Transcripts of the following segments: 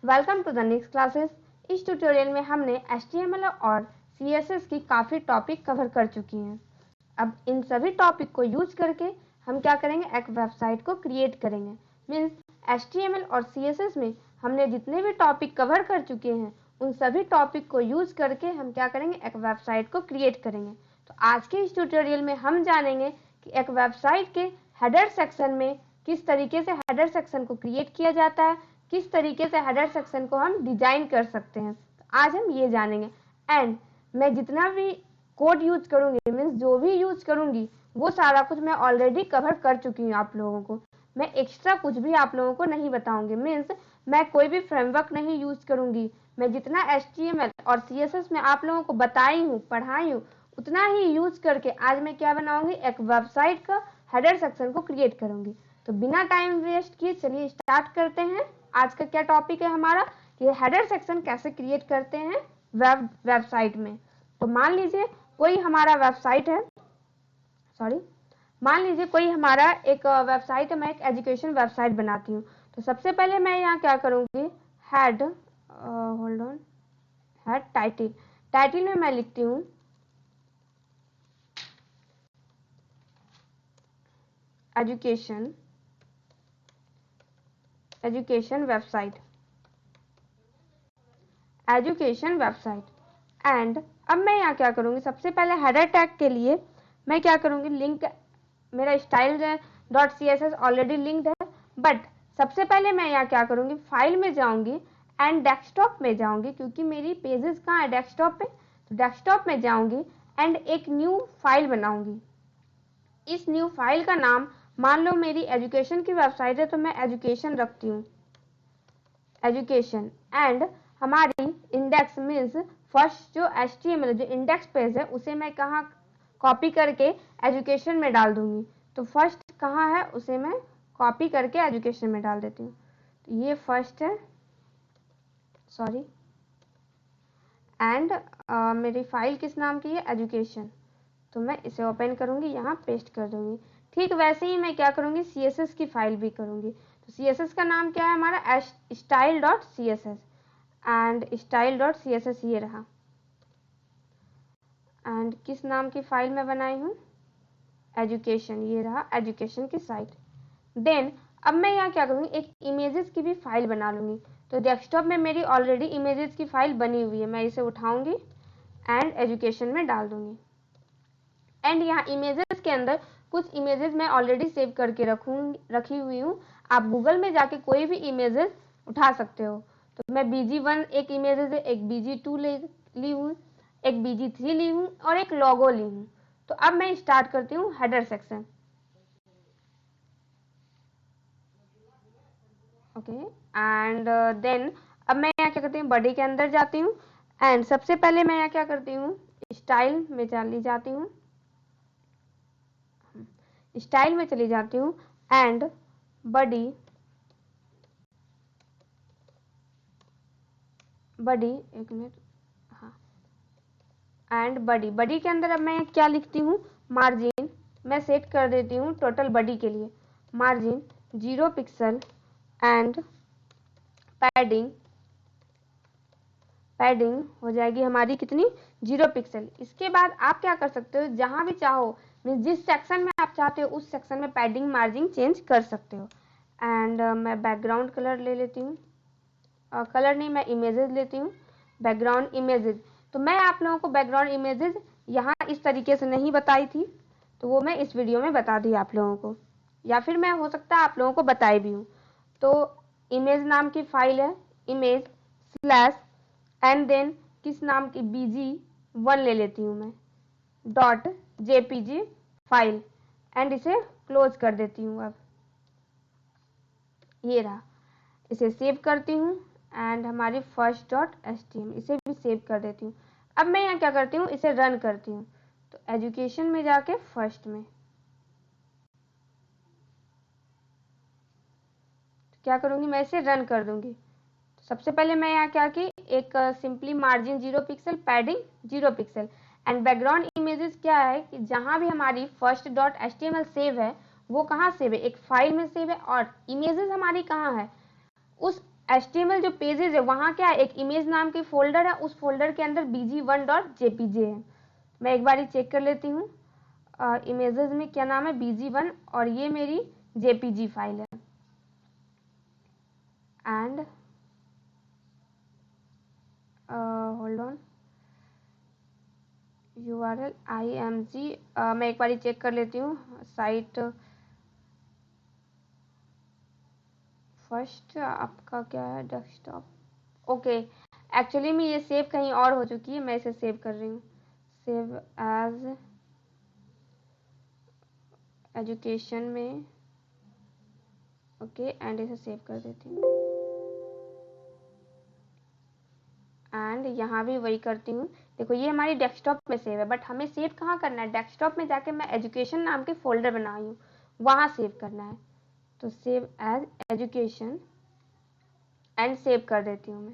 Welcome to the next classes. इस tutorial में हमने HTML और CSS की काफ़ी टॉपिक कवर कर चुकी हैं। अब इन सभी टॉपिक को यूज करके हम क्या करेंगे, एक वेबसाइट को क्रिएट करेंगे। मीन्स HTML और CSS में हमने जितने भी टॉपिक कवर कर चुके हैं उन सभी टॉपिक को यूज करके हम क्या करेंगे, एक वेबसाइट को क्रिएट करेंगे। तो आज के इस ट्यूटोरियल में हम जानेंगे कि एक वेबसाइट के हेडर सेक्शन में किस तरीके से हेडर सेक्शन को क्रिएट किया जाता है, किस तरीके से हेडर सेक्शन को हम डिजाइन कर सकते हैं। तो आज हम ये जानेंगे। एंड मैं जितना भी कोड यूज करूंगी, मीन्स जो भी यूज करूंगी वो सारा कुछ मैं ऑलरेडी कवर कर चुकी हूँ आप लोगों को। मैं एक्स्ट्रा कुछ भी आप लोगों को नहीं बताऊंगी। मीन्स मैं कोई भी फ्रेमवर्क नहीं यूज करूंगी। मैं जितना HTML और CSS में आप लोगों को बताई हूँ, पढ़ाई हूँ, उतना ही यूज करके आज मैं क्या बनाऊंगी, एक वेबसाइट का हेडर सेक्शन को क्रिएट करूंगी। तो बिना टाइम वेस्ट किए चलिए स्टार्ट करते हैं। आज का क्या टॉपिक है हमारा, कि हेडर सेक्शन कैसे क्रिएट करते हैं वेबसाइट में। तो मान लीजिए कोई हमारा वेबसाइट है, मान लीजिए कोई हमारा एक वेबसाइट है, मैं एक एजुकेशन वेबसाइट बनाती हूँ। तो सबसे पहले मैं यहाँ क्या करूँगी, हेड टाइटल में मैं लिखती हूँ एजुकेशन वेबसाइट। एंड अब मैं यहाँ क्या करूँगी, सबसे पहले हेडर टैग के लिए मैं क्या करूँगी, लिंक मेरा style.css ऑलरेडी लिंक्ड है, बट सबसे पहले मैं यहाँ क्या करूँगी, फाइल में जाऊँगी एंड डेस्कटॉप में जाऊँगी, क्योंकि मेरी पेजेस कहाँ है, डेस्कटॉप पे। तो डेस्कटॉप में जाऊँगी एंड एक न्यू फाइल बनाऊँगी। इस न्यू फाइल का नाम, मान लो मेरी एजुकेशन की वेबसाइट है तो मैं एजुकेशन रखती हूँ, एजुकेशन। एंड हमारी इंडेक्स मीन्स फर्स्ट जो HTML जो इंडेक्स पेज है उसे मैं कहाँ कॉपी करके एजुकेशन में डाल दूंगी। तो फर्स्ट कहाँ है उसे मैं कॉपी करके एजुकेशन में डाल देती हूँ। तो ये फर्स्ट है, एंड मेरी फाइल किस नाम की है, एजुकेशन। तो मैं इसे ओपन करूंगी, यहाँ पेस्ट कर दूंगी। ठीक वैसे ही मैं क्या करूंगी, CSS की फाइल भी करूंगी। तो CSS का नाम क्या है हमारा, style.css। एंड style.css ये रहा। एंड किस नाम की फाइल में बनाई हूँ, एजुकेशन, ये रहा एजुकेशन की साइट। देन अब मैं यहाँ क्या करूँगी, एक इमेजेस की भी फाइल बना लूँगी। तो डेस्कटॉप में मेरी ऑलरेडी इमेजेस की फाइल बनी हुई है, मैं इसे उठाऊंगी एंड एजुकेशन में डाल दूंगी। एंड यहाँ इमेजेस के अंदर कुछ इमेजेस मैं ऑलरेडी सेव करके रखी हुई हूँ। आप गूगल में जाके कोई भी इमेजेस उठा सकते हो। तो मैं BG1 एक इमेजेस है, एक BG2 ली हूँ, एक BG3 ली हूँ और एक लोगो ली हूँ। तो अब मैं स्टार्ट करती हूँ header section. Okay, and then अब मैं यहाँ क्या करती हूँ, बॉडी के अंदर जाती हूँ एंड सबसे पहले मैं यहाँ क्या करती हूँ, स्टाइल में चली जाती हूँ, एंड बॉडी एक मिनट, हाँ, एंड बॉडी के अंदर अब मैं क्या लिखती हूँ, मार्जिन मैं सेट कर देती हूँ टोटल बॉडी के लिए, मार्जिन 0 पिक्सल एंड पैडिंग हो जाएगी हमारी कितनी, 0 पिक्सल। इसके बाद आप क्या कर सकते हो, जहां भी चाहो, जिस सेक्शन में आप चाहते हो उस सेक्शन में पैडिंग मार्जिन चेंज कर सकते हो। एंड मैं बैकग्राउंड कलर ले लेती हूँ, कलर नहीं, मैं इमेजेस लेती हूँ, बैकग्राउंड इमेजेस। तो मैं आप लोगों को बैकग्राउंड इमेजेस यहाँ इस तरीके से नहीं बताई थी, तो वो मैं इस वीडियो में बता दी आप लोगों को, या फिर मैं हो सकता है आप लोगों को बताई भी हूँ। तो इमेज नाम की फाइल है, इमेज स्लैश एंड देन किस नाम की, BG1 ले लेती हूँ मैं, .jpg फाइल, एंड इसे क्लोज कर देती हूँ। अब ये रहा, इसे सेव करती हूँ एंड हमारी first.html इसे भी सेव कर देती हूँ। अब मैं यहाँ क्या करती हूँ, इसे रन करती हूँ। तो एजुकेशन में जाके फर्स्ट में तो क्या करूँगी, मैं इसे रन कर दूंगी। तो सबसे पहले मैं यहाँ क्या की, एक simply margin 0 pixel, padding 0 pixel, and background images क्या है कि जहां भी हमारी first.html सेव है वो कहाँ सेव है, एक फाइल में सेव है, और इमेजेस हमारी कहाँ है, उस HTML जो पेजेस है वहाँ क्या है, एक इमेज नाम की फोल्डर है, उस फोल्डर के अंदर bg1.jpg है। मैं एक बार चेक कर लेती हूँ, इमेजेस में क्या नाम है, bg1, और ये मेरी jpg फाइल है। And hold on, URL img, मैं एक बार चेक कर लेती हूँ साइट। फर्स्ट आपका क्या है, डेस्कटॉप, ओके। एक्चुअली में ये सेव कहीं और हो चुकी है, मैं इसे सेव कर रही हूँ, सेव एज एजुकेशन में, ओके, एंड इसे सेव कर देती हूँ। एंड यहाँ भी वही करती हूँ। देखो ये हमारी डेस्कटॉप में सेव है, बट हमें सेव कहाँ करना है, डेस्कटॉप में जाके मैं एजुकेशन नाम के फोल्डर बनाई हूँ, वहाँ सेव करना है। तो save as education and save कर देती हूँ मैं।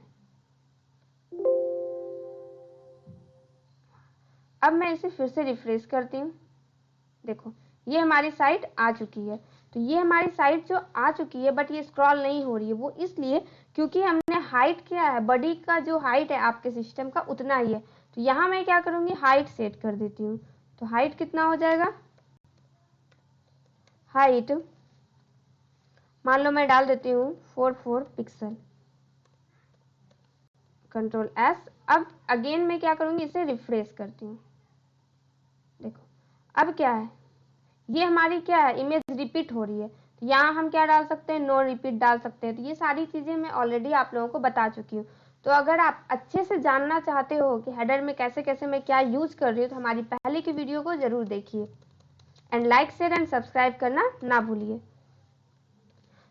अब मैं इसे फिर से रिफ्रेश करती हूँ। देखो ये हमारी साइट आ चुकी है। तो ये हमारी साइट जो आ चुकी है, बट ये स्क्रॉल नहीं हो रही है, वो इसलिए क्योंकि हमने हाइट किया है, बॉडी का जो हाइट है आपके सिस्टम का उतना ही है। तो यहाँ मैं क्या करूँगी, हाइट सेट कर देती हूँ। तो हाइट कितना हो जाएगा, हाइट मान लो मैं डाल देती हूँ 44 पिक्सल, कंट्रोल S। अब अगेन मैं क्या करूँगी, इसे रिफ्रेश करती हूँ। देखो अब क्या है, ये हमारी क्या है, इमेज रिपीट हो रही है। तो यहाँ हम क्या डाल सकते हैं, नो रिपीट डाल सकते हैं। तो ये सारी चीज़ें मैं ऑलरेडी आप लोगों को बता चुकी हूँ। तो अगर आप अच्छे से जानना चाहते हो कि हेडर में कैसे कैसे मैं क्या यूज़ कर रही हूँ, तो हमारी पहले की वीडियो को ज़रूर देखिए, and like share and subscribe करना ना भूलिए।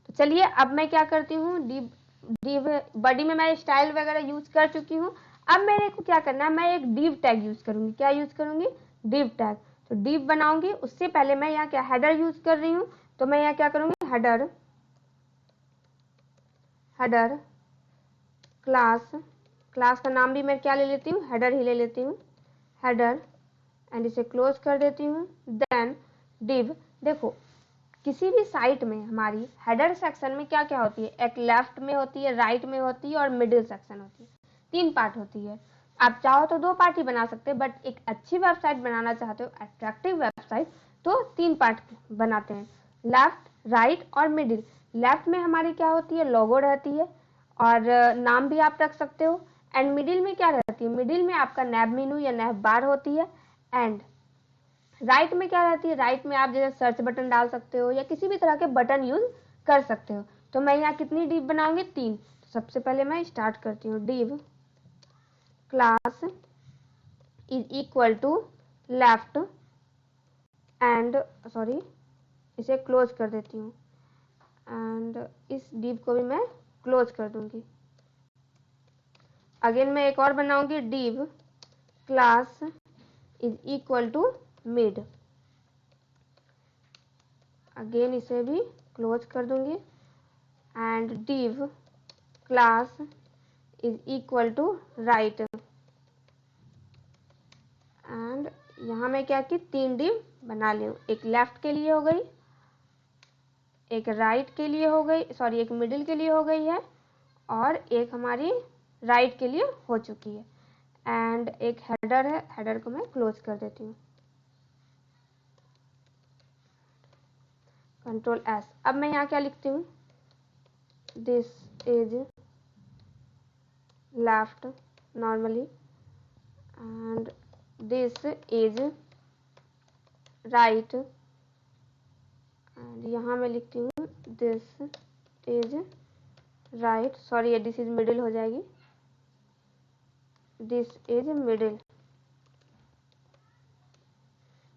तो चलिए अब मैं क्या करती हूँ, डिव बॉडी में मैं स्टाइल वगैरह यूज़ कर चुकी हूँ। अब मेरे को क्या करना है, मैं एक डिव टैग यूज़ करूँगी। क्या यूज़ करूँगी, डिव टैग। तो डिव बनाऊंगी, उससे पहले मैं यहाँ क्या हेडर यूज़ कर रही हूँ। तो मैं यहाँ क्या करूँगी, हेडर क्लास का नाम भी मैं क्या ले लेती हूँ, हेडर ही ले लेती हूँ, हेडर, एंड इसे क्लोज कर देती हूँ। देन डिव, देखो किसी भी साइट में हमारी हेडर सेक्शन में क्या क्या होती है, एक लेफ्ट में होती है, राइट में होती है और मिडिल सेक्शन होती है, 3 पार्ट होती है। आप चाहो तो 2 पार्ट ही बना सकते हैं, बट एक अच्छी वेबसाइट बनाना चाहते हो, अट्रैक्टिव वेबसाइट, तो 3 पार्ट बनाते हैं, लेफ्ट, राइट और मिडिल। लेफ्ट में हमारी क्या होती है, लोगो रहती है और नाम भी आप रख सकते हो। एंड मिडिल में क्या रहती है, मिडिल में आपका नैब मेनू या नैब बार होती है। एंड राइट में क्या रहती है, राइट में आप जैसे सर्च बटन डाल सकते हो या किसी भी तरह के बटन यूज कर सकते हो। तो मैं यहाँ कितनी डिव बनाऊंगी, 3। तो सबसे पहले मैं स्टार्ट करती हूँ, div class is equal to left and, sorry इसे क्लोज कर देती हूँ, एंड इस डिव को भी मैं क्लोज कर दूंगी। अगेन मैं एक और बनाऊंगी, div class is equal to mid, again इसे भी क्लोज कर दूंगी। And div class is equal to right, and यहाँ मैं क्या की 3 div बना ली हूँ, एक लेफ्ट के लिए हो गई, एक राइट के लिए हो गई, सॉरी एक मिडिल के लिए हो गई है, और एक हमारी राइट के लिए हो चुकी है। एंड एक हेडर है, हेडर को मैं क्लोज कर देती हूँ, कंट्रोल S। अब मैं यहाँ क्या लिखती हूँ, this is left normally and this is right, and यहाँ मैं लिखती हूँ दिस इज राइट, सॉरी ये दिस इज मिडिल हो जाएगी, this is middle,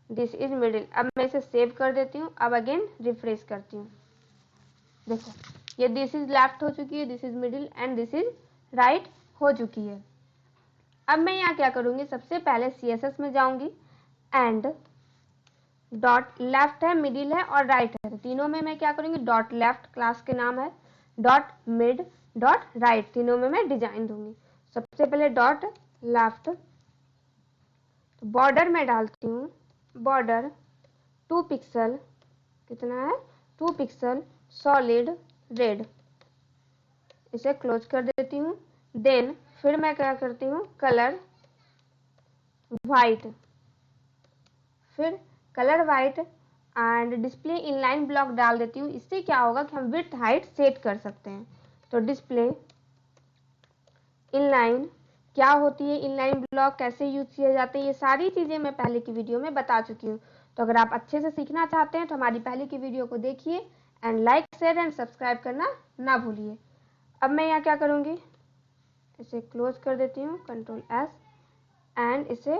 this is middle. अब मैं इसे सेव कर देती हूँ। अब अगेन रिफ्रेश करती हूँ, देखो ये दिस इज लेफ्ट हो चुकी है, this is middle and this is right हो चुकी है। अब मैं यहाँ क्या करूँगी, सबसे पहले CSS में जाऊँगी एंड डॉट लेफ्ट है, मिडिल है और राइट है, तो तीनों में मैं क्या करूँगी, डॉट लेफ्ट क्लास के नाम है, डॉट मिड, डॉट राइट, तीनों में मैं डिजाइन दूंगी। सबसे पहले डॉट लेफ्ट, बॉर्डर में डालती हूँ, बॉर्डर 2 पिक्सल, कितना है 2 पिक्सल सॉलिड रेड, इसे क्लोज कर देती हूँ। देन फिर मैं क्या करती हूँ, कलर वाइट, फिर colour white and display inline block डाल देती हूँ। इससे क्या होगा कि हम विड्थ हाइट सेट कर सकते हैं। तो डिस्प्ले इनलाइन क्या होती है, इनलाइन ब्लॉक कैसे यूज किए जाते हैं, ये सारी चीजें मैं पहले की वीडियो में बता चुकी हूँ। तो अगर आप अच्छे से सीखना चाहते हैं तो हमारी पहले की वीडियो को देखिए and like share and subscribe करना ना भूलिए। अब मैं यहाँ क्या करूँगी, इसे क्लोज कर देती हूँ, कंट्रोल एस एंड इसे,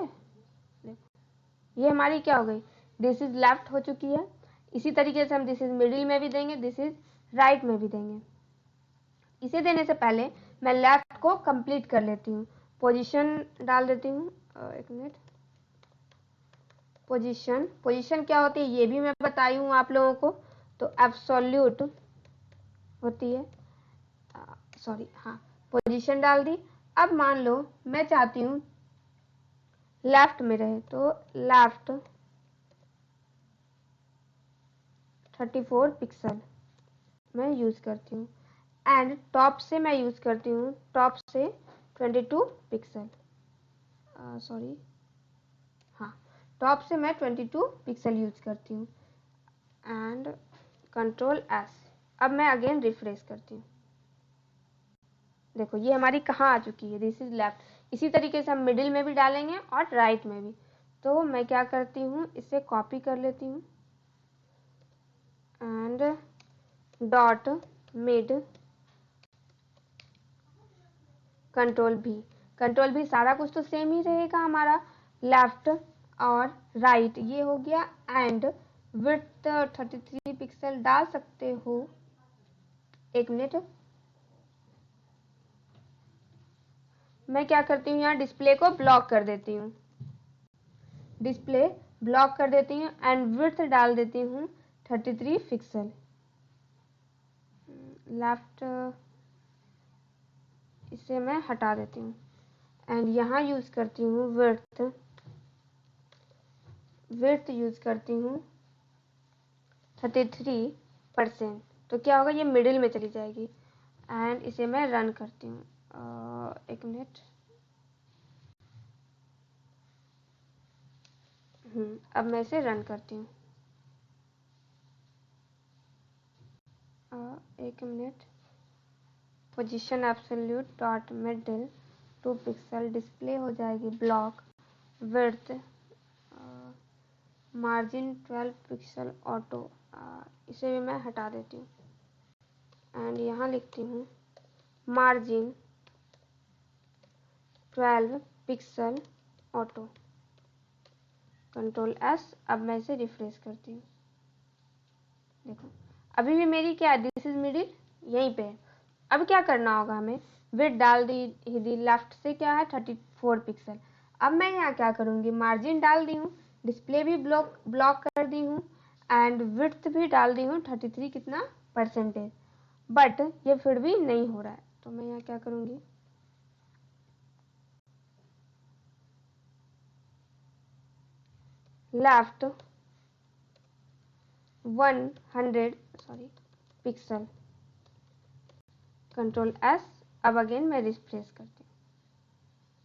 ये हमारी क्या हो गई, दिस इज लेफ्ट हो चुकी है। इसी तरीके से हम दिस इज मिडिल में भी देंगे, दिस इज राइट में भी देंगे। इसे देने से पहले मैं लेफ्ट को कंप्लीट कर लेती हूँ। पोजीशन डाल देती हूँ, एक मिनट। पोजीशन क्या होती है ये भी मैं बताई हूँ आप लोगों को। तो एब्सोल्यूट होती है, सॉरी हाँ, पोजीशन डाल दी। अब मान लो मैं चाहती हूँ लेफ्ट में रहे, तो लेफ्ट 34 पिक्सल मैं यूज करती हूँ एंड टॉप से मैं यूज करती हूँ, टॉप से 22 पिक्सल, सॉरी हाँ, टॉप से मैं 22 पिक्सल यूज करती हूँ एंड कंट्रोल एस। अब मैं अगेन रिफ्रेश करती हूँ, देखो ये हमारी कहाँ आ चुकी है, दिस इज लेफ्ट। इसी तरीके से हम मिडिल में भी डालेंगे और राइट में भी। तो मैं क्या करती हूँ, इसे कॉपी कर लेती हूँ एंड डॉट मिड, कंट्रोल भी, सारा कुछ तो सेम ही रहेगा हमारा, लेफ्ट और राइट ये हो गया एंड विड्थ 33 पिक्सल डाल सकते हो। एक मिनट, मैं क्या करती हूँ, यहाँ डिस्प्ले को ब्लॉक कर देती हूँ, डिस्प्ले ब्लॉक कर देती हूँ एंड विड्थ डाल देती हूँ 33 पिक्सल। लेफ्ट इसे मैं हटा देती हूँ एंड यहाँ यूज करती हूँ विड्थ यूज करती हूँ 33%। तो क्या होगा, ये मिडिल में चली जाएगी एंड इसे मैं रन करती हूँ, एक मिनट। अब मैं इसे रन करती हूँ, एक minute. Position absolute dot middle 2 pixel, display हो जाएगी block, width margin 12 pixel auto, इसे भी मैं हटा देती हूँ एंड यहाँ लिखती हूँ margin 12 pixel auto, control S. अब मैं इसे रिफ्रेश करती हूँ, देखो अभी भी मेरी क्या है, दिस इज मिडिल यहीं पे है। अब क्या करना होगा हमें, विड्थ डाल दी लेफ्ट से क्या है 34 पिक्सल। अब मैं यहाँ क्या करूँगी, मार्जिन डाल दी हूँ, डिस्प्ले भी ब्लॉक कर दी हूँ एंड विड्थ भी डाल दी हूँ 33 कितना परसेंटेज, बट ये फिर भी नहीं हो रहा है। तो मैं यहाँ क्या करूँगी, लेफ्ट 100 पिक्सल, कंट्रोल एस। अब अगेन मैं रिफ्रेश करती हूँ,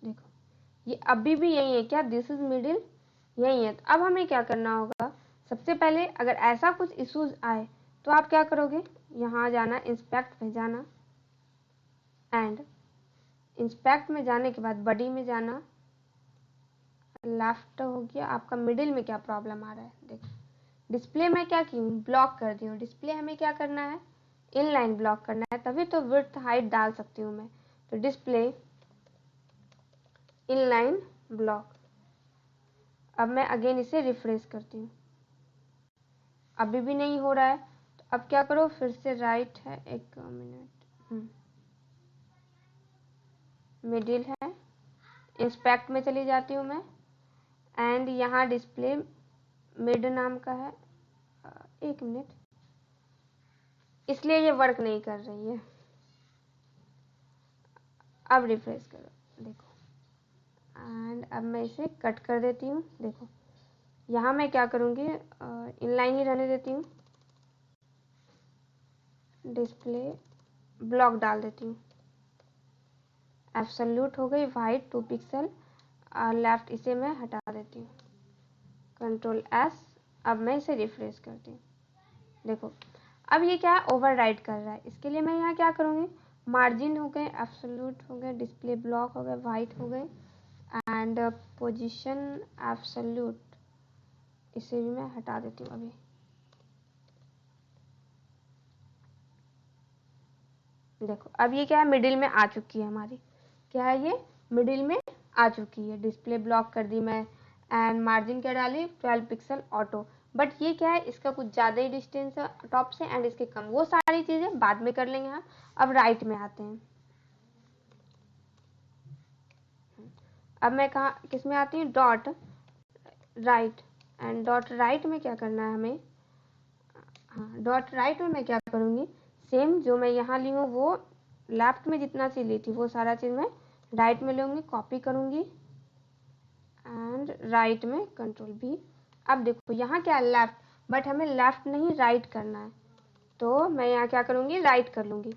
देखो ये अभी भी यही है क्या, दिस इज मिडिल यही है। तो अब हमें क्या करना होगा, सबसे पहले अगर ऐसा कुछ इश्यूज आए तो आप क्या करोगे, यहाँ जाना, इंस्पेक्ट में जाना एंड इंस्पेक्ट में जाने के बाद बॉडी में जाना, लेफ्ट हो गया आपका, मिडिल में क्या प्रॉब्लम आ रहा है, देखो डिस्प्ले में क्या की हूँ, ब्लॉक कर दी हूँ। डिस्प्ले हमें क्या करना है, इनलाइन ब्लॉक करना है, तभी तो विड्थ हाइट डाल सकती हूँ मैं। तो डिस्प्ले इनलाइन ब्लॉक। अब मैं अगेन इसे रिफ्रेश करती हूँ, अभी भी नहीं हो रहा है। तो अब क्या करो, फिर से राइट है, एक मिनट, मिडिल है, इंस्पेक्ट में चली जाती हूँ मैं एंड यहाँ डिस्प्ले मिड नाम का है, एक मिनट, इसलिए ये वर्क नहीं कर रही है। अब रिफ्रेश करो, देखो एंड अब मैं इसे कट कर देती हूँ। देखो यहाँ मैं क्या करूँगी, इनलाइन ही रहने देती हूँ, डिस्प्ले ब्लॉक डाल देती हूँ। एब्सोल्यूट हो गई वाइट 2 पिक्सल और लेफ्ट इसे मैं हटा देती हूँ, कंट्रोल एस। अब मैं इसे रिफ्रेश करती हूँ। देखो अब ये क्या है, ओवरराइड कर रहा है। इसके लिए मैं यहाँ क्या करूँगी, मार्जिन हो गए, एब्सोल्यूट हो गए, डिस्प्ले ब्लॉक हो गए, वाइट हो गए एंड पोजीशन एब्सोल्यूट, इसे भी मैं हटा देती हूँ अभी। देखो अब ये क्या है, मिडिल में आ चुकी है हमारी, क्या है ये, मिडिल में आ चुकी है। डिस्प्ले ब्लॉक कर दी मैं एंड मार्जिन क्या डाली, 12 पिक्सल ऑटो। बट ये क्या है, इसका कुछ ज़्यादा ही डिस्टेंस है टॉप से एंड इसके कम, वो सारी चीज़ें बाद में कर लेंगे हम। अब राइट में आते हैं। अब मैं कहाँ किस में आती हूँ, dot right and dot right में क्या करना है हमें, हाँ डॉट राइट में मैं क्या करूँगी, सेम जो मैं यहाँ ली हूँ वो लेफ्ट में जितना चीज़ ली थी वो सारा चीज़ मैं राइट में लूँगी, कॉपी करूँगी एंड राइट में कंट्रोल भी। अब देखो यहाँ क्या है लेफ्ट, बट हमें लेफ्ट नहीं राइट करना है, तो मैं यहाँ क्या करूँगी, राइट कर लूँगी।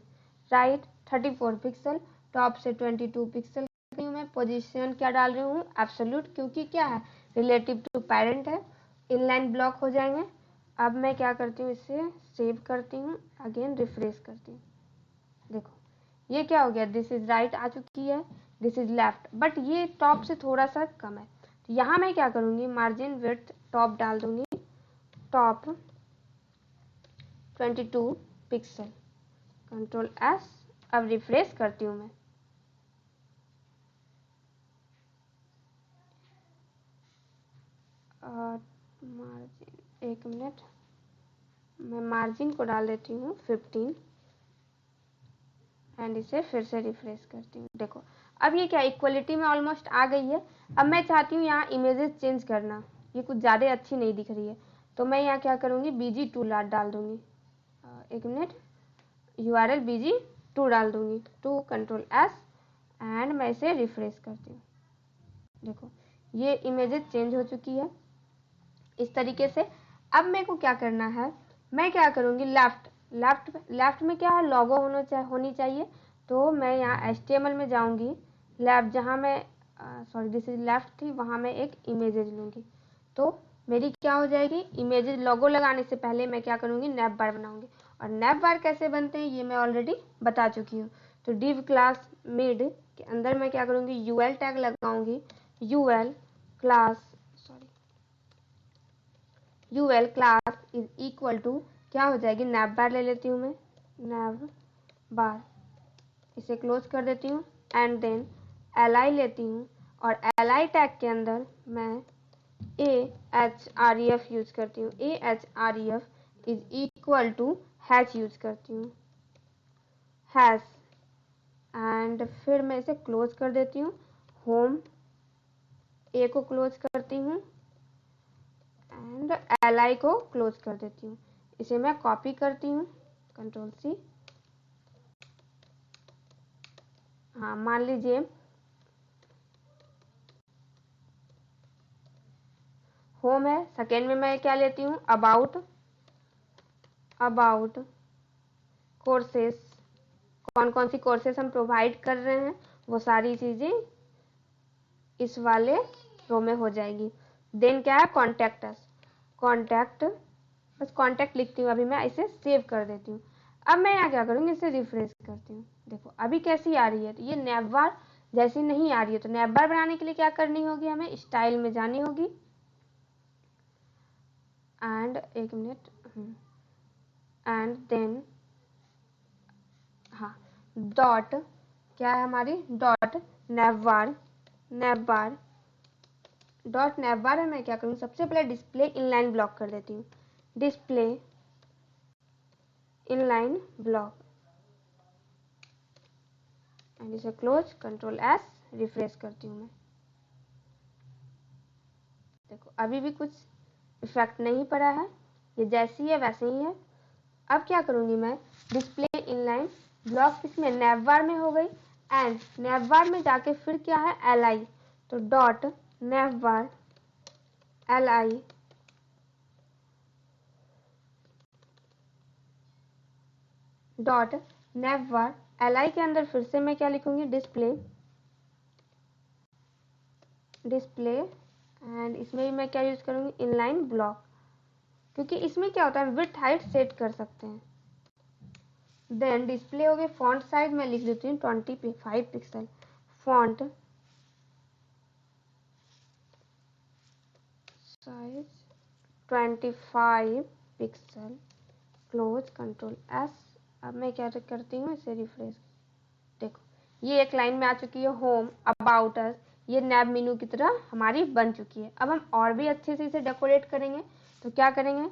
राइट 34 पिक्सल, टॉप से 22 पिक्सल करती हूँ मैं। पोजीशन क्या डाल रही हूँ, एब्सोल्यूट, क्योंकि क्या है रिलेटिव टू पेरेंट है, इनलाइन ब्लॉक हो जाएंगे। अब मैं क्या करती हूँ, इसे सेव करती हूँ, अगेन रिफ्रेश करती हूँ। देखो ये क्या हो गया, दिस इज राइट आ चुकी है, दिस इज लेफ्ट, बट ये टॉप से थोड़ा सा कम है। तो यहाँ मैं क्या करूँगी, मार्जिन विड्थ टॉप डाल दूंगी, टॉप 22 पिक्सल, कंट्रोल एस। अब रिफ्रेश करती हूँ मैं। मार्जिन 1 मिनट, मैं मार्जिन को डाल देती हूँ 15 एंड इसे फिर से रिफ्रेश करती हूँ। देखो अब ये क्या इक्वलिटी में ऑलमोस्ट आ गई है। अब मैं चाहती हूँ यहाँ इमेजेस चेंज करना, ये कुछ ज़्यादा अच्छी नहीं दिख रही है, तो मैं यहाँ क्या करूँगी, BG2 डाल दूँगी। 1 मिनट, URL BG2 डाल दूँगी, 2 कंट्रोल एस एंड मैं इसे रिफ्रेश करती हूँ। देखो ये इमेजेस चेंज हो चुकी है इस तरीके से। अब मेरे को क्या करना है, मैं क्या करूँगी, लेफ्ट में क्या है, लोगो होनी चाहिए। तो मैं यहाँ HTML में जाऊँगी, लेफ्ट जहाँ मैं सॉरी दिस इज लेफ्ट थी, वहाँ मैं एक इमेजेज लूँगी, तो मेरी क्या हो जाएगी इमेजेज। लोगो लगाने से पहले मैं क्या करूँगी, नैप बार बनाऊँगी, और नैप बार कैसे बनते हैं ये मैं ऑलरेडी बता चुकी हूँ। तो div क्लास मिड के अंदर मैं क्या करूँगी, UL टैग लगाऊँगी, UL class is equal to क्या हो जाएगी, नैप बार ले लेती हूँ मैं, नैप बार, इसे क्लोज कर देती हूँ एंड देन li लेती हूँ, और li टैग के अंदर मैं ahref यूज करती हूँ। ahref is equal to hash use करती हूँ, हैश, एंड फिर मैं इसे क्लोज कर देती हूँ। होम ए को क्लोज करती हूँ एंड li को क्लोज कर देती हूँ। इसे मैं कॉपी करती हूँ, कंट्रोल C। हाँ मान लीजिए होम है, सेकेंड में मैं क्या लेती हूँ, अबाउट कोर्सेस, कौन कौन सी कोर्सेस हम प्रोवाइड कर रहे हैं वो सारी चीज़ें इस वाले रो में हो जाएगी। देन क्या है, कॉन्टैक्ट अस, बस कॉन्टैक्ट लिखती हूँ, अभी मैं इसे सेव कर देती हूँ। अब मैं यहाँ क्या करूँगी, इसे रिफ्रेश करती हूँ। देखो अभी कैसी आ रही है, तो ये नैप बार जैसी नहीं आ रही है। तो नैप बार बनाने के लिए क्या करनी होगी, हमें स्टाइल में जानी होगी एंड 1 मिनट एंड देन हाँ डॉट क्या है हमारी, डॉट नैप बार है। मैं क्या करूँ, सबसे पहले डिस्प्ले इनलाइन ब्लॉक कर देती हूँ, डिस्प्ले इनलाइन ब्लॉक एंड इसे क्लोज, कंट्रोल एस, रिफ्रेश करती हूँ मैं। देखो अभी भी कुछ इफेक्ट नहीं पड़ा है, ये जैसी है वैसे ही है। अब क्या करूँगी मैं, डिस्प्ले इनलाइन ब्लॉक इसमें नैप बार में हो गई एंड नैप बार में जाके फिर क्या है, li, तो डॉट नैप बार li dot nav bar LI के अंदर फिर से मैं क्या लिखूंगी, डिस्प्ले एंड इसमें भी मैं क्या यूज करूंगी, इनलाइन ब्लॉक, क्योंकि इसमें क्या होता है विड्थ हाइट सेट कर सकते हैं। देन डिस्प्ले हो गए, फॉन्ट साइज मैं लिख देती हूँ 25 pixel, font size 25 pixel, close, control S। अब मैं क्या करती हूँ, इसे रिफ्रेश, देखो ये एक लाइन में आ चुकी है, होम, अबाउट अस, ये नैब मेनू की तरह हमारी बन चुकी है। अब हम और भी अच्छे से इसे डेकोरेट करेंगे, तो क्या करेंगे,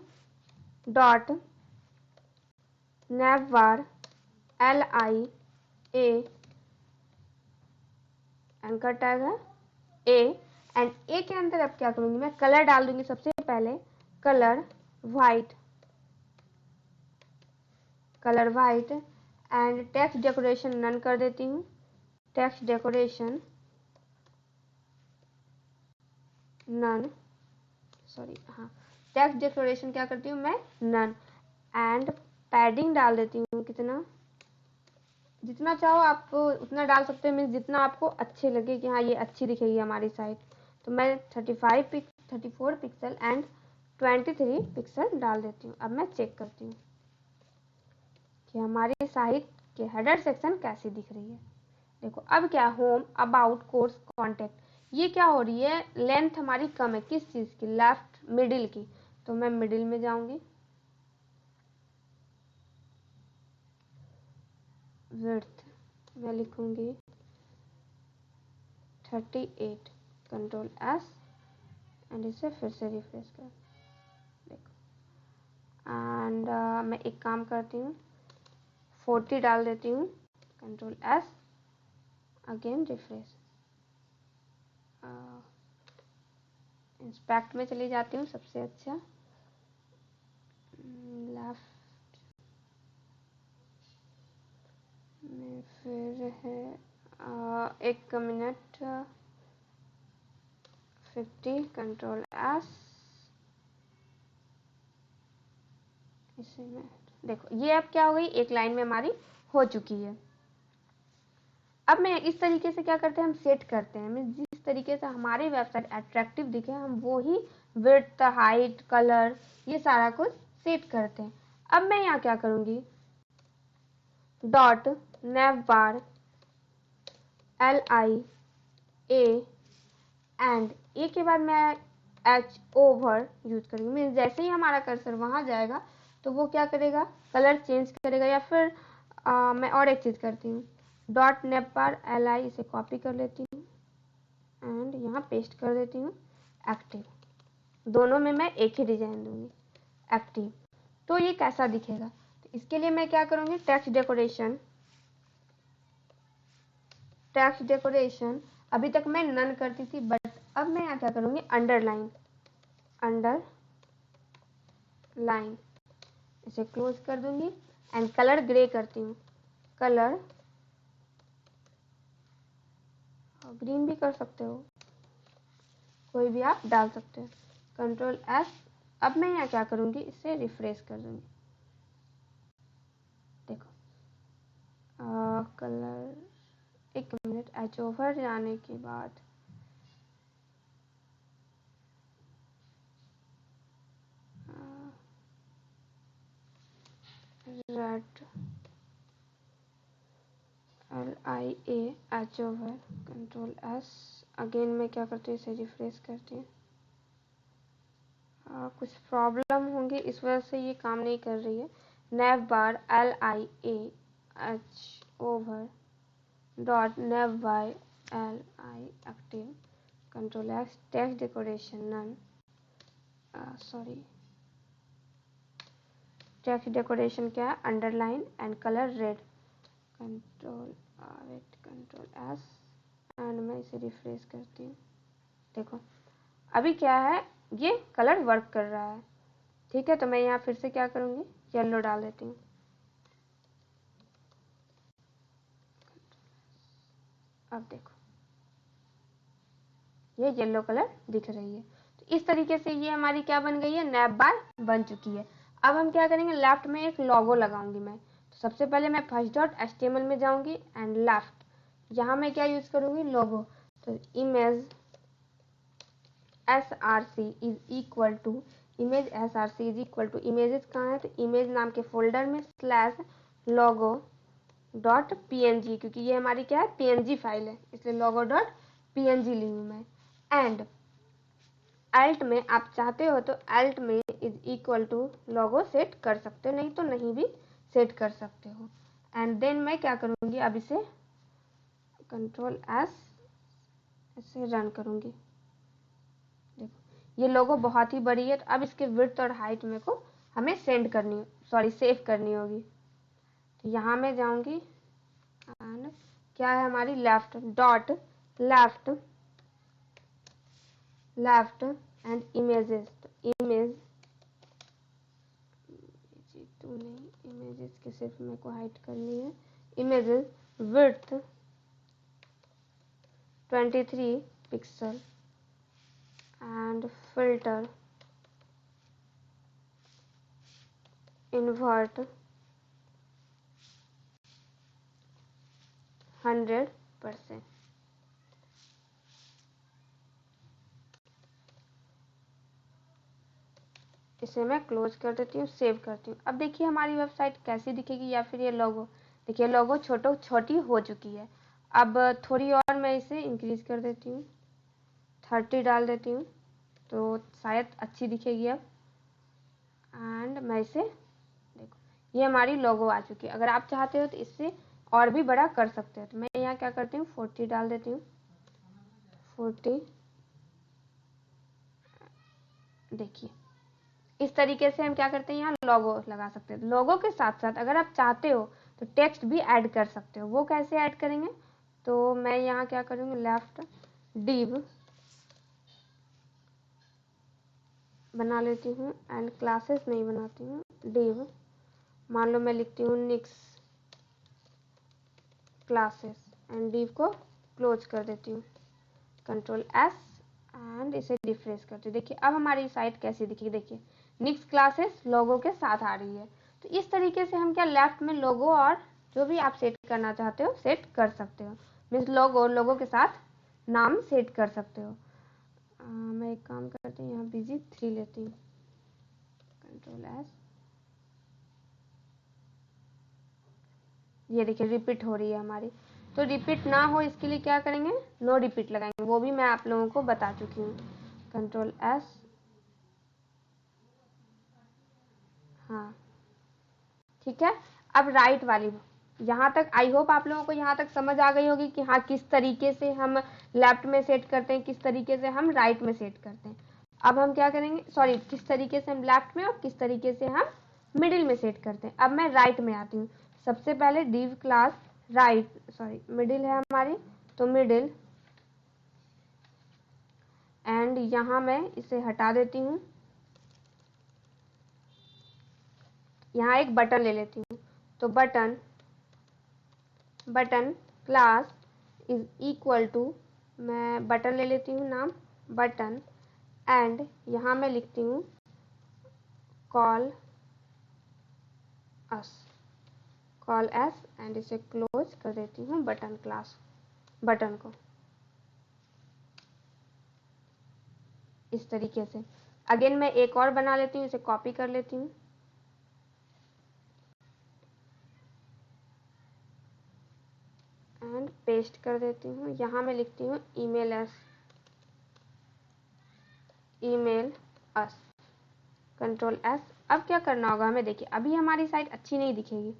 dot nav bar LI A, anchor tag है A, एंड A के अंदर अब क्या करूंगी, मैं कलर डाल दूंगी सबसे पहले, colour white, and text decoration none कर देती हूँ, टेक्स्ट डेकोरेशन नन, सॉरी हाँ, टेक्स्ट डेकोरेशन क्या करती हूँ मैं, नन, एंड पैडिंग डाल देती हूँ, कितना, जितना चाहो आप उतना डाल सकते हैं, मीन्स जितना आपको अच्छे लगे कि हाँ ये अच्छी दिखेगी हमारी साइट। तो मैं 34 पिक्सल एंड 23 पिक्सल डाल देती हूँ। अब मैं चेक करती हूँ कि हमारी साइट के हेडर सेक्शन कैसी दिख रही है। देखो अब क्या, होम, अबाउट, कोर्स, कॉन्टेक्ट, ये क्या हो रही है, लेंथ हमारी कम है, किस चीज़ की, लेफ्ट मिडिल की, तो मैं मिडिल में जाऊंगी, विड्थ मैं लिखूंगी 38, कंट्रोल S एंड इसे फिर से रिफ्रेश कर, देखो, एंड मैं एक काम करती हूँ, 40 डाल देती हूँ, control S, again refresh, inspect में चली जाती हूँ, सबसे अच्छा लेफ्ट में फिर है 1 मिनट 50, कंट्रोल S, इसे में देखो ये अब क्या हो गई, एक लाइन में हमारी हो चुकी है। अब मैं इस तरीके से क्या करते हैं, हम सेट करते हैं, मैं जिस तरीके से हमारी वेबसाइट अट्रैक्टिव दिखे हम वो ही विड्थ, हाइट, कलर, ये सारा कुछ सेट करते हैं। अब मैं यहाँ क्या करूंगी, dot nav bar LI A and A के बाद मैं H ओवर यूज करूंगी, मीन जैसे ही हमारा कर्सर वहां जाएगा तो वो क्या करेगा, कलर चेंज करेगा। या फिर मैं और एक चीज करती हूँ, डॉट नैव बार LI, इसे कॉपी कर लेती हूँ एंड यहाँ पेस्ट कर देती हूँ, एक्टिव, दोनों में मैं एक ही डिजाइन दूंगी, एक्टिव। तो ये कैसा दिखेगा, तो इसके लिए मैं क्या करूंगी, टेक्स्ट डेकोरेशन अभी तक मैं नन करती थी, बट अब मैं यहाँ क्या करूंगी, अंडरलाइन, इसे क्लोज कर दूंगी एंड कलर ग्रे करती हूँ, कलर ग्रीन भी कर सकते हो, कोई भी आप डाल सकते हो, कंट्रोल S। अब मैं यहाँ क्या करूंगी, इसे रिफ्रेश कर दूंगी, देखो कलर, 1 मिनट, H ओवर जाने के बाद red LI A, H over, control S, again मैं क्या करती हूँ, इसे रिफ्रेश करती हूँ। कुछ प्रॉब्लम होंगी इस वजह से ये काम नहीं कर रही है। Nav bar LI A H over dot nav by LI active, control S, text decoration none, sorry text decoration क्या है, underline and colour red, control S and मैं इसे रिफ्रेश करती हूँ। देखो अभी क्या है, ये कलर वर्क कर रहा है, ठीक है। तो मैं यहाँ फिर से क्या करूँगी, येलो डाल देती हूँ, अब देखो ये येलो कलर दिख रही है। तो इस तरीके से ये हमारी क्या बन गई है, नैव बार बन चुकी है। अब हम क्या करेंगे, लेफ्ट में एक लोगो लगाऊंगी मैं, सबसे पहले मैं फर्स्ट डॉट HTML में जाऊंगी एंड लेफ्ट, यहाँ मैं क्या यूज करूंगी, लोगो। तो image src is equal to images कहाँ है, तो इमेज नाम के फोल्डर में स्लैश लोगो डॉट png, क्योंकि ये हमारी क्या है, png फाइल है, इसलिए लोगो डॉट png ली हूँ मैं। एंड अल्ट में आप चाहते हो तो अल्ट में is equal to logo set कर सकते हो, नहीं तो नहीं भी सेट कर सकते हो। एंड देन मैं क्या करूँगी, अब इसे कंट्रोल एस इसे रन करूँगी। देखो ये लोगो बहुत ही बड़ी है, तो अब इसके विड्थ और हाइट में को हमें सेव करनी होगी। तो यहाँ मैं जाऊँगी एंड क्या है हमारी left dot left and images, तो इमेजेस के सिर्फ मेरे को हाइड करनी है। Images width 23 pixel and filter invert 100%। इसे मैं क्लोज कर देती हूँ, सेव करती हूँ। अब देखिए हमारी वेबसाइट कैसी दिखेगी, या फिर ये लोगो, देखिए लोगो छोटी हो चुकी है। अब थोड़ी और मैं इसे इंक्रीज कर देती हूँ, 30 डाल देती हूँ, तो शायद अच्छी दिखेगी अब। एंड मैं इसे, देखो ये हमारी लोगो आ चुकी है। अगर आप चाहते हो तो इससे और भी बड़ा कर सकते हो, तो मैं यहाँ क्या करती हूँ, 40 डाल देती हूँ, 40। देखिए इस तरीके से हम क्या करते हैं, यहाँ लोगो लगा सकते हैं। लोगो के साथ साथ अगर आप चाहते हो तो टेक्स्ट भी ऐड कर सकते हो। वो कैसे ऐड करेंगे, तो मैं यहाँ क्या करूँगी, लेफ्ट डिव बना लेती हूँ एंड क्लासेस नहीं बनाती हूँ, डिव मान लो मैं लिखती हूँ निक्स क्लासेस एंड डिव को क्लोज कर देती हूँ, कंट्रोल एस एंड इसे रिफ्रेश करती हूँ। देखिए अब हमारी साइट कैसी दिखेगी, देखिए निक्स क्लासेस लोगो के साथ आ रही है। तो इस तरीके से हम क्या लेफ्ट में लोगो और जो भी आप सेट करना चाहते हो सेट कर सकते हो, मीन्स लोगो के साथ नाम सेट कर सकते हो। मैं एक काम करती हूँ, यहाँ बिजी 3 लेती हूँ, कंट्रोल एस, ये देखिए रिपीट हो रही है हमारी। तो रिपीट ना हो इसके लिए क्या करेंगे, नो रिपीट लगाएंगे, वो भी मैं आप लोगों को बता चुकी हूँ, कंट्रोल एस। हाँ ठीक है। अब राइट वाली, यहाँ तक आई होप आप लोगों को यहाँ तक समझ आ गई होगी कि हाँ किस तरीके से हम लेफ्ट में सेट करते हैं, किस तरीके से हम राइट में सेट करते हैं। अब हम क्या करेंगे, सॉरी किस तरीके से हम लेफ्ट में और किस तरीके से हम मिडिल में सेट करते हैं। अब मैं राइट में आती हूँ। सबसे पहले div class right, sorry middle है हमारी, तो मिडिल एंड यहाँ मैं इसे हटा देती हूँ, यहाँ एक बटन ले लेती हूँ। तो button class is equal to, मैं बटन ले लेती हूँ नाम बटन एंड यहाँ मैं लिखती हूँ कॉल एस एंड इसे क्लोज कर देती हूँ बटन क्लास, बटन को इस तरीके से। अगेन मैं एक और बना लेती हूँ, इसे कॉपी कर लेती हूँ एंड पेस्ट कर देती हूँ। यहाँ मैं लिखती हूँ ईमेल अस, कंट्रोल एस। अब क्या करना होगा हमें, देखिए अभी हमारी साइट अच्छी नहीं दिखेगी,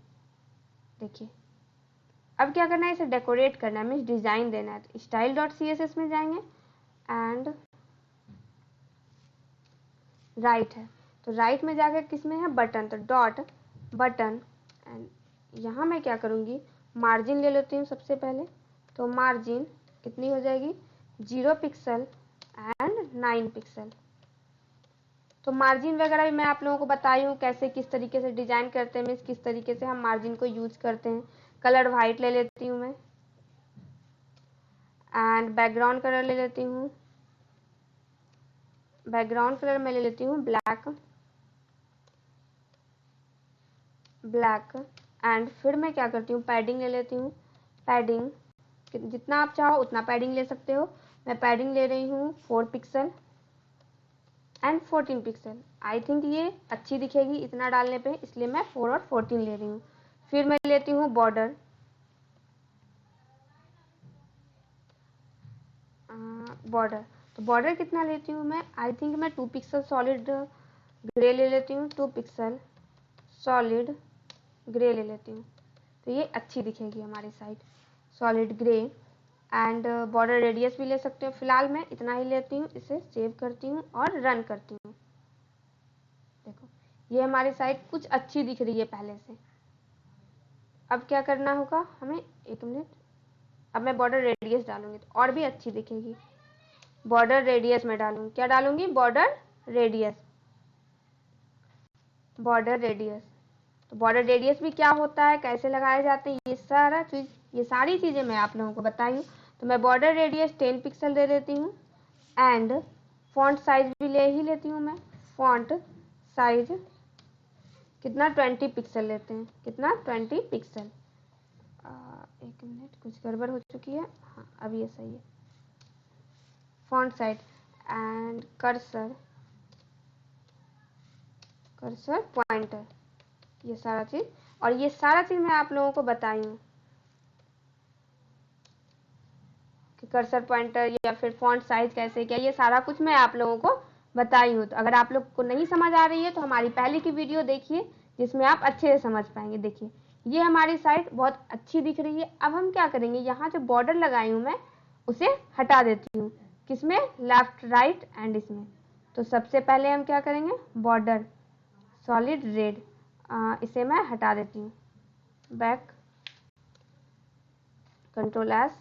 देखिए अब क्या करना है, इसे डेकोरेट करना है, मीन्स डिजाइन देना है। तो style.css में जाएंगे एंड राइट है, तो राइट में जाकर किस में है, बटन, तो डॉट बटन एंड यहाँ मैं क्या करूँगी, मार्जिन ले लेती हूँ सबसे पहले। तो मार्जिन कितनी हो जाएगी, 0 पिक्सल एंड 9 पिक्सल। तो मार्जिन वगैरह भी मैं आप लोगों को बताई हूँ कैसे किस तरीके से डिजाइन करते हैं, मीन्स किस तरीके से हम मार्जिन को यूज करते हैं। कलर वाइट ले लेती हूँ मैं एंड बैकग्राउंड कलर ले लेती हूँ, बैकग्राउंड कलर मैं ले लेती हूँ ब्लैक एंड फिर मैं क्या करती हूँ, पैडिंग ले लेती हूँ। पैडिंग जितना आप चाहो उतना पैडिंग ले सकते हो। मैं पैडिंग ले रही हूँ 4 pixel and 14 pixel. I think ये अच्छी दिखेगी इतना डालने पे, इसलिए मैं 4 और 14 ले रही हूँ। फिर मैं लेती हूँ बॉर्डर। बॉर्डर तो बॉर्डर कितना लेती हूँ मैं, आई थिंक मैं 2 पिक्सल सॉलिड ग्रे ले लेती हूँ। 2 पिक्सल सॉलिड ग्रे ले लेती हूँ, तो ये अच्छी दिखेगी हमारी side, solid grey. And border radius भी ले सकते हो। फिलहाल मैं इतना ही लेती हूँ, इसे सेव करती हूँ और रन करती हूँ। देखो ये हमारी साइड कुछ अच्छी दिख रही है पहले से। अब क्या करना होगा हमें, 1 मिनट। अब मैं बॉर्डर रेडियस डालूंगी तो और भी अच्छी दिखेगी। बॉर्डर रेडियस में डालूंगी, क्या डालूंगी, बॉर्डर रेडियस। बॉर्डर रेडियस तो बॉर्डर रेडियस भी क्या होता है, कैसे लगाए जाते हैं, ये सारी चीजें मैं आप लोगों को बताई हूँ। तो मैं बॉर्डर रेडियस 10 पिक्सल दे देती हूँ। एंड फॉन्ट साइज भी ले ही लेती हूँ मैं। फॉन्ट साइज कितना, 20 पिक्सल लेते हैं। कितना, 20 पिक्सल। 1 मिनट, कुछ गड़बड़ हो चुकी है। हाँ अब ये सही है। Font size and cursor pointer, ये सारा चीज। और ये सारा चीज मैं आप लोगों को बताई हूँ कि कर्सर पॉइंटर या फिर फॉन्ट साइज कैसे क्या, ये सारा कुछ मैं आप लोगों को बताई हूँ। तो अगर आप लोग को नहीं समझ आ रही है तो हमारी पहले की वीडियो देखिए, जिसमें आप अच्छे से समझ पाएंगे। देखिए ये हमारी साइड बहुत अच्छी दिख रही है। अब हम क्या करेंगे, यहाँ जो बॉर्डर लगाई हूँ मैं उसे हटा देती हूँ। किसमें, लेफ्ट राइट एंड इसमें। तो सबसे पहले हम क्या करेंगे, बॉर्डर सॉलिड रेड, इसे मैं हटा देती हूँ। Back, control S,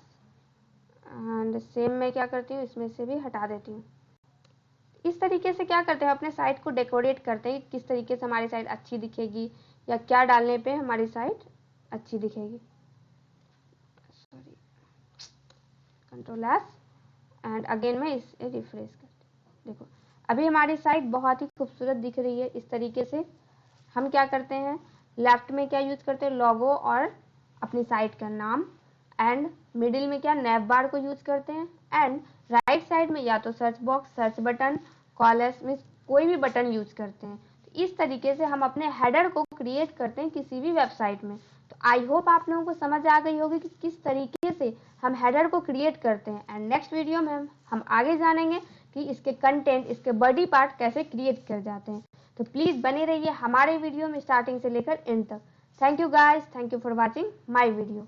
and same मैं क्या करती हूँ, इसमें से भी हटा देती हूँ। इस तरीके से क्या करते हैं, अपने साइट को डेकोरेट करते हैं, किस तरीके से हमारी साइट अच्छी दिखेगी या क्या डालने पे हमारी साइट अच्छी दिखेगी। Sorry, control S and again मैं इसे रिफ्रेश करती हूँ। देखो अभी हमारी साइट बहुत ही खूबसूरत दिख रही है। इस तरीके से हम क्या करते हैं, लेफ्ट में क्या यूज करते हैं, लोगो और अपनी साइट का नाम। एंड मिडिल में क्या, नैव बार को यूज करते हैं। एंड राइट साइड में या तो search box, search button, colours में कोई भी बटन यूज करते हैं। तो इस तरीके से हम अपने हेडर को क्रिएट करते हैं किसी भी वेबसाइट में। तो आई होप आप लोगों को समझ आ गई होगी कि किस तरीके से हम हेडर को क्रिएट करते हैं। एंड नेक्स्ट वीडियो में हम आगे जानेंगे कि इसके कंटेंट, इसके बॉडी पार्ट कैसे क्रिएट कर जाते हैं। तो प्लीज बने रहिए हमारे वीडियो में स्टार्टिंग से लेकर एंड तक। Thank you guys, thank you for watching my video.